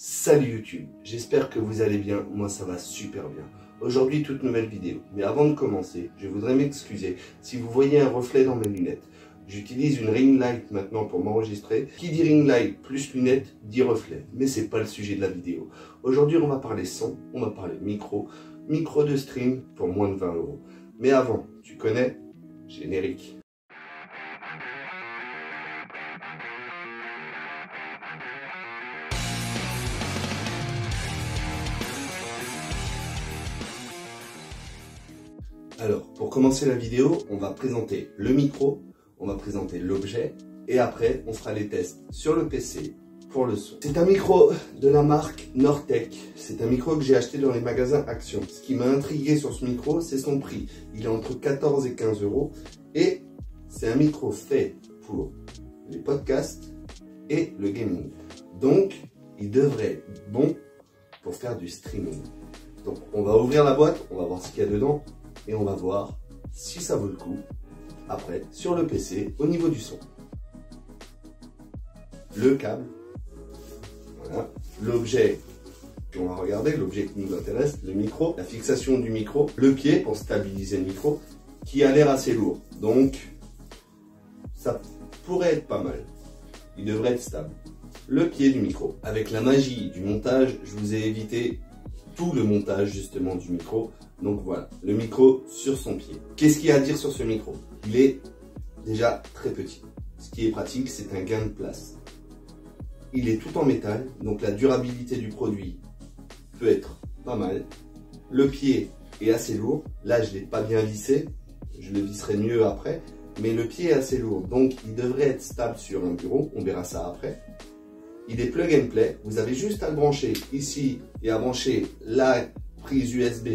Salut YouTube, j'espère que vous allez bien, moi ça va super bien. Aujourd'hui toute nouvelle vidéo, mais avant de commencer, je voudrais m'excuser si vous voyez un reflet dans mes lunettes. J'utilise une ring light maintenant pour m'enregistrer. Qui dit ring light plus lunettes dit reflet, mais c'est pas le sujet de la vidéo. Aujourd'hui on va parler son, on va parler micro de stream pour moins de 20 €. Mais avant, tu connais, générique. Alors, pour commencer la vidéo, on va présenter le micro, on va présenter l'objet, et après, on fera les tests sur le PC pour le son. C'est un micro de la marque Nortec. C'est un micro que j'ai acheté dans les magasins Action. Ce qui m'a intrigué sur ce micro, c'est son prix. Il est entre 14 et 15 €, et c'est un micro fait pour les podcasts et le gaming. Donc, il devrait être bon pour faire du streaming. Donc, on va ouvrir la boîte, on va voir ce qu'il y a dedans. Et on va voir si ça vaut le coup après sur le PC au niveau du son. Le câble, voilà, l'objet qu'on va regarder, l'objet qui nous intéresse, le micro, la fixation du micro, le pied pour stabiliser le micro qui a l'air assez lourd. Donc ça pourrait être pas mal. Il devrait être stable. Le pied du micro. Avec la magie du montage, je vous ai évité tout le montage justement du micro. Donc voilà, le micro sur son pied. Qu'est-ce qu'il y a à dire sur ce micro? Il est déjà très petit. Ce qui est pratique, c'est un gain de place. Il est tout en métal, donc la durabilité du produit peut être pas mal. Le pied est assez lourd. Là, je ne l'ai pas bien vissé. Je le visserai mieux après. Mais le pied est assez lourd, donc il devrait être stable sur un bureau. On verra ça après. Il est plug and play. Vous avez juste à le brancher ici et à brancher la prise USB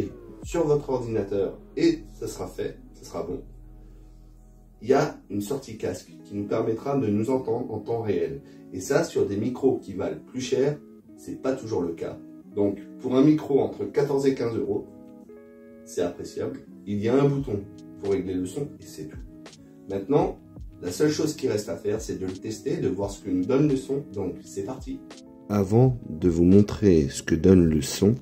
sur votre ordinateur et ça sera fait, ça sera bon. Il y a une sortie casque qui nous permettra de nous entendre en temps réel. Et ça, sur des micros qui valent plus cher, c'est pas toujours le cas. Donc, pour un micro entre 14 et 15 €, c'est appréciable. Il y a un bouton pour régler le son et c'est tout. Maintenant, la seule chose qui reste à faire, c'est de le tester, de voir ce que nous donne le son. Donc, c'est parti. Avant de vous montrer ce que donne le son,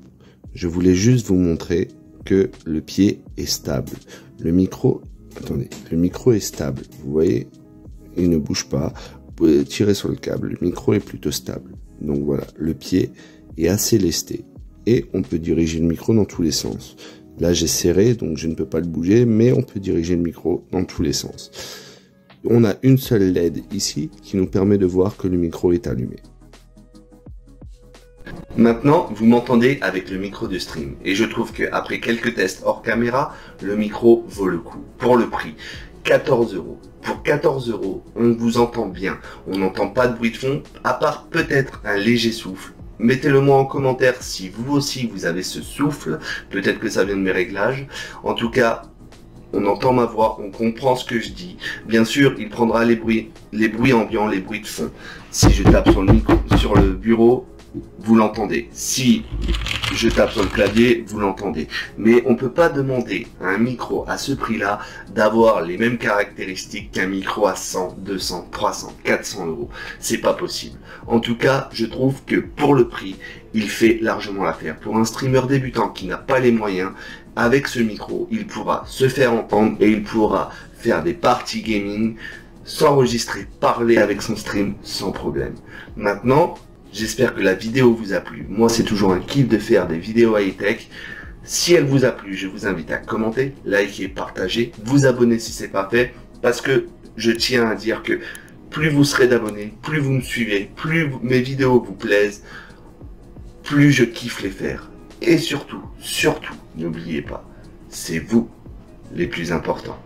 je voulais juste vous montrer que le pied est stable. Le micro, attendez, le micro est stable. Vous voyez, il ne bouge pas. Vous pouvez tirer sur le câble. Le micro est plutôt stable. Donc voilà, le pied est assez lesté. Et on peut diriger le micro dans tous les sens. Là, j'ai serré, donc je ne peux pas le bouger, mais on peut diriger le micro dans tous les sens. On a une seule LED ici qui nous permet de voir que le micro est allumé. Maintenant, vous m'entendez avec le micro de stream et je trouve qu'après quelques tests hors caméra, le micro vaut le coup pour le prix. 14 €. Pour 14 €, on vous entend bien. On n'entend pas de bruit de fond, à part peut-être un léger souffle. Mettez-le moi en commentaire si vous aussi vous avez ce souffle. Peut-être que ça vient de mes réglages. En tout cas, on entend ma voix, on comprend ce que je dis. Bien sûr, il prendra les bruits ambiants, les bruits de fond. Si je tape sur le micro, sur le bureau, vous l'entendez. Si je tape sur le clavier, vous l'entendez. Mais on ne peut pas demander à un micro à ce prix-là d'avoir les mêmes caractéristiques qu'un micro à 100, 200, 300, 400 €. C'est pas possible. En tout cas, je trouve que pour le prix, il fait largement l'affaire. Pour un streamer débutant qui n'a pas les moyens, avec ce micro, il pourra se faire entendre et il pourra faire des parties gaming, s'enregistrer, parler avec son stream sans problème. Maintenant, j'espère que la vidéo vous a plu. Moi, c'est toujours un kiff de faire des vidéos high-tech. Si elle vous a plu, je vous invite à commenter, liker, partager, vous abonner si ce n'est pas fait, parce que je tiens à dire que plus vous serez d'abonnés, plus vous me suivez, plus mes vidéos vous plaisent, plus je kiffe les faire. Et surtout, n'oubliez pas, c'est vous les plus importants.